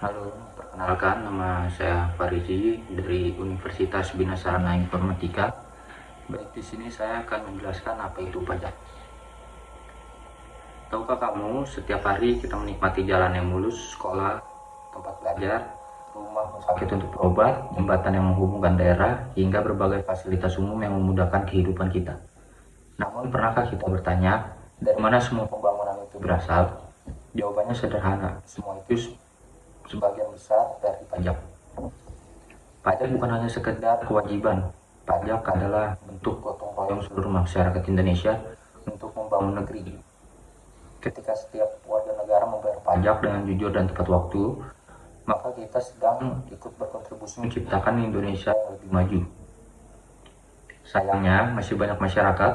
Halo, perkenalkan nama saya Farizi dari Universitas Bina Sarana Informatika. Baik, di sini saya akan menjelaskan apa itu pajak. Tahukah kamu, setiap hari kita menikmati jalan yang mulus, sekolah, tempat belajar, rumah sakit untuk berobat, jembatan yang menghubungkan daerah, hingga berbagai fasilitas umum yang memudahkan kehidupan kita. Namun, pernahkah kita bertanya, dari mana semua pembangunan itu berasal? Jawabannya sederhana, semua itu sebagian besar dari pajak. Pajak bukan hanya sekedar kewajiban. Pajak adalah bentuk gotong royong seluruh masyarakat Indonesia untuk membangun negeri. Ketika setiap warga negara membayar pajak dengan jujur dan tepat waktu, maka kita sedang ikut berkontribusi menciptakan Indonesia yang lebih maju. Sayangnya, masih banyak masyarakat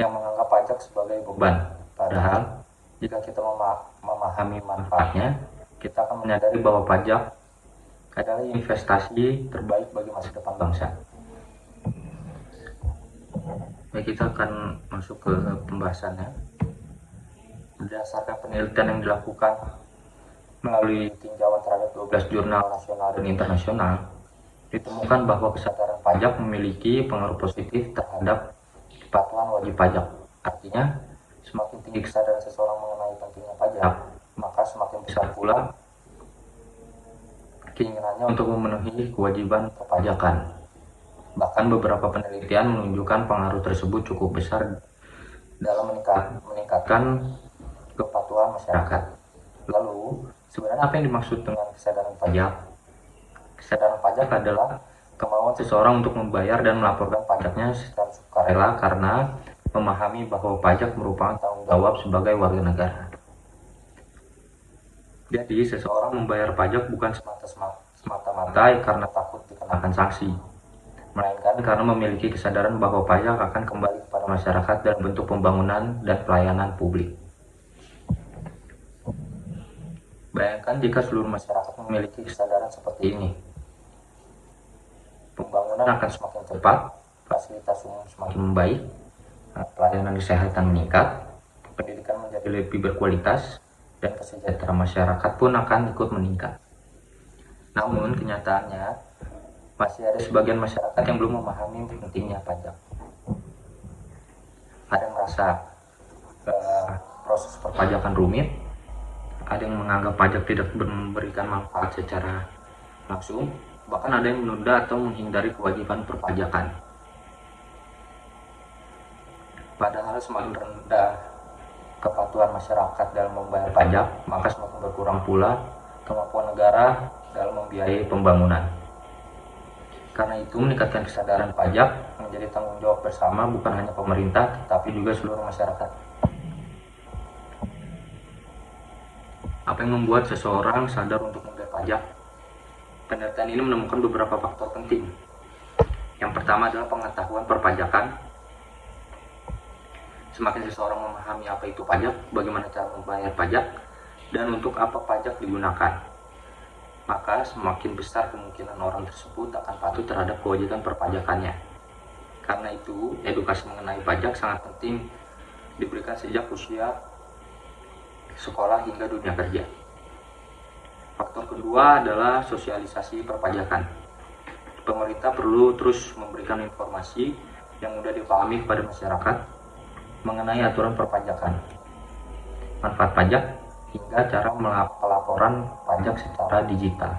yang menganggap pajak sebagai beban. Padahal, jika kita memahami manfaatnya, kita akan menyadari bahwa pajak adalah investasi terbaik bagi masa depan bangsa. Baik, kita akan masuk ke pembahasannya. Berdasarkan penelitian yang dilakukan melalui tinjauan terhadap 12 jurnal nasional dan internasional, ditemukan bahwa kesadaran pajak memiliki pengaruh positif terhadap kepatuhan wajib pajak. Artinya, semakin tinggi kesadaran seseorang mengenai pentingnya pajak, maka semakin besar pula keinginannya untuk memenuhi kewajiban perpajakan. Bahkan beberapa penelitian menunjukkan pengaruh tersebut cukup besar dalam meningkatkan kepatuhan masyarakat. Lalu, sebenarnya apa yang dimaksud dengan kesadaran pajak? Kesadaran pajak adalah kemauan seseorang untuk membayar dan melaporkan pajaknya secara sukarela karena memahami bahwa pajak merupakan tanggung jawab sebagai warga negara. Jadi, seseorang membayar pajak bukan semata-mata karena takut dikenakan sanksi, melainkan karena memiliki kesadaran bahwa pajak akan kembali kepada masyarakat dalam bentuk pembangunan dan pelayanan publik. Bayangkan jika seluruh masyarakat memiliki kesadaran seperti ini. Pembangunan akan semakin cepat, fasilitas umum semakin membaik, pelayanan kesehatan meningkat, pendidikan menjadi lebih berkualitas, dan kesejahteraan masyarakat pun akan ikut meningkat. Namun kenyataannya, masih ada sebagian masyarakat yang belum memahami pentingnya pajak. Ada yang merasa proses perpajakan rumit, ada yang menganggap pajak tidak memberikan manfaat secara langsung, bahkan ada yang menunda atau menghindari kewajiban perpajakan. Padahal semakin rendah kepatuhan masyarakat dalam membayar pajak, maka semakin berkurang pula kemampuan negara dalam membiayai pembangunan. Karena itu, meningkatkan kesadaran pajak menjadi tanggung jawab bersama bukan hanya pemerintah, tetapi juga seluruh masyarakat. Apa yang membuat seseorang sadar untuk membayar pajak? Penelitian ini menemukan beberapa faktor penting. Yang pertama adalah pengetahuan perpajakan. Semakin seseorang memahami apa itu pajak, bagaimana cara membayar pajak, dan untuk apa pajak digunakan, maka semakin besar kemungkinan orang tersebut akan patuh terhadap kewajiban perpajakannya. Karena itu, edukasi mengenai pajak sangat penting diberikan sejak usia sekolah hingga dunia kerja. Faktor kedua adalah sosialisasi perpajakan. Pemerintah perlu terus memberikan informasi yang mudah dipahami kepada masyarakat mengenai aturan perpajakan, manfaat pajak, hingga cara pelaporan pajak secara digital.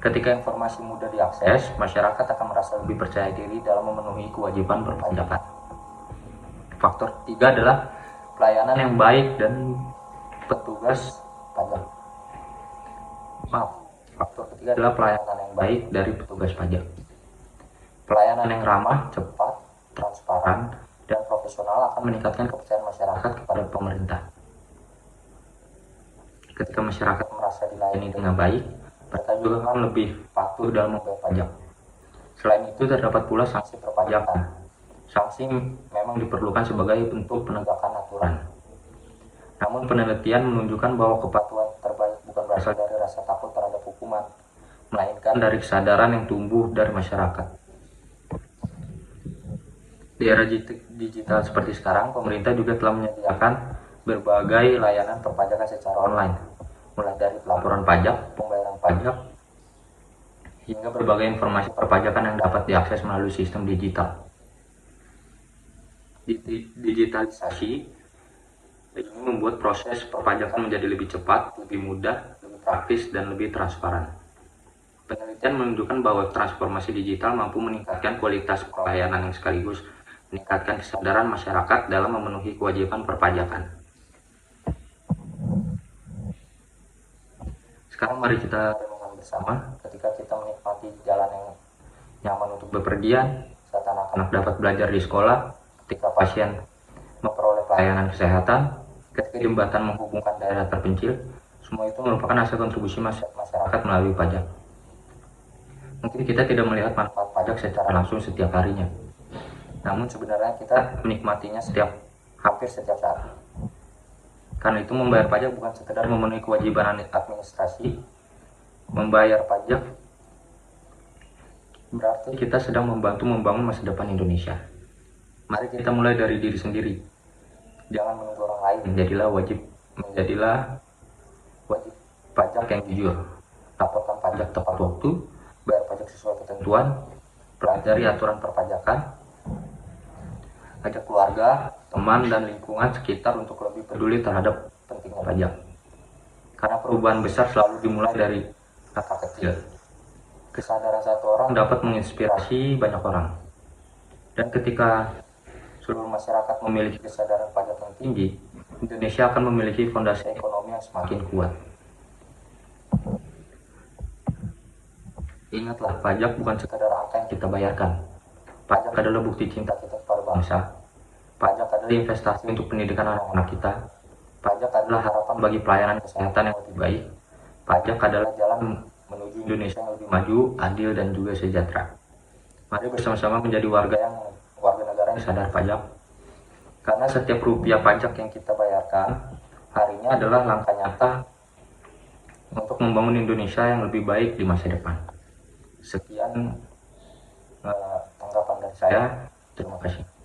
Ketika informasi mudah diakses, masyarakat akan merasa lebih percaya diri dalam memenuhi kewajiban perpajakan. Faktor ketiga adalah pelayanan yang baik dan petugas pajak. Faktor ketiga adalah pelayanan yang baik dari petugas pajak. Pelayanan yang ramah, cepat, transparan, dan profesional akan meningkatkan kepercayaan masyarakat kepada pemerintah. Ketika masyarakat merasa dilayani dengan baik, mereka juga akan lebih patuh dalam membayar pajak. Selain itu, terdapat pula sanksi perpajakan. Sanksi memang diperlukan sebagai bentuk penegakan aturan. Namun penelitian menunjukkan bahwa kepatuhan terbaik bukan berasal dari rasa takut terhadap hukuman, melainkan dari kesadaran yang tumbuh dari masyarakat. Di era digital seperti sekarang, pemerintah juga telah menyediakan berbagai layanan perpajakan secara online, mulai dari pelaporan pajak, pembayaran pajak, hingga berbagai informasi perpajakan yang dapat diakses melalui sistem digital. Digitalisasi ini membuat proses perpajakan menjadi lebih cepat, lebih mudah, lebih praktis, dan lebih transparan. Penelitian menunjukkan bahwa transformasi digital mampu meningkatkan kualitas pelayanan yang sekaligus meningkatkan kesadaran masyarakat dalam memenuhi kewajiban perpajakan. Sekarang mari kita renungkan bersama ketika kita menikmati jalan yang nyaman untuk bepergian, saat anak-anak dapat belajar di sekolah, ketika pasien memperoleh pelayanan kesehatan, ketika jembatan menghubungkan daerah terpencil, semua itu merupakan hasil kontribusi masyarakat melalui pajak. Mungkin kita tidak melihat manfaat pajak secara langsung setiap harinya, namun sebenarnya kita menikmatinya hampir setiap saat. Karena itu membayar pajak bukan sekedar memenuhi kewajiban administrasi. Membayar pajak berarti kita sedang membantu membangun masa depan Indonesia. Mari kita mulai dari diri sendiri. Jangan menunggu orang lain. Menjadilah wajib pajak yang jujur. Laporkan pajak tepat waktu, bayar pajak sesuai ketentuan, pelajari aturan perpajakan, ajak keluarga, teman, dan lingkungan sekitar untuk lebih peduli terhadap pentingnya pajak. Karena perubahan besar selalu dimulai dari langkah kecil. Kesadaran satu orang dapat menginspirasi banyak orang. Dan ketika seluruh masyarakat memiliki kesadaran pajak yang tinggi, Indonesia akan memiliki fondasi ekonomi yang semakin kuat. Ingatlah, pajak bukan sekadar angka yang kita bayarkan. Pajak adalah bukti cinta kita kepada bangsa. Pajak adalah investasi untuk pendidikan anak-anak kita. Pajak adalah harapan bagi pelayanan kesehatan yang lebih baik. Pajak adalah jalan menuju Indonesia yang lebih maju, adil, dan juga sejahtera. Mari bersama-sama menjadi warga negara yang sadar pajak. Karena setiap rupiah pajak yang kita bayarkan harinya adalah langkah nyata untuk membangun Indonesia yang lebih baik di masa depan. Sekian tanggapan dari saya. Terima kasih.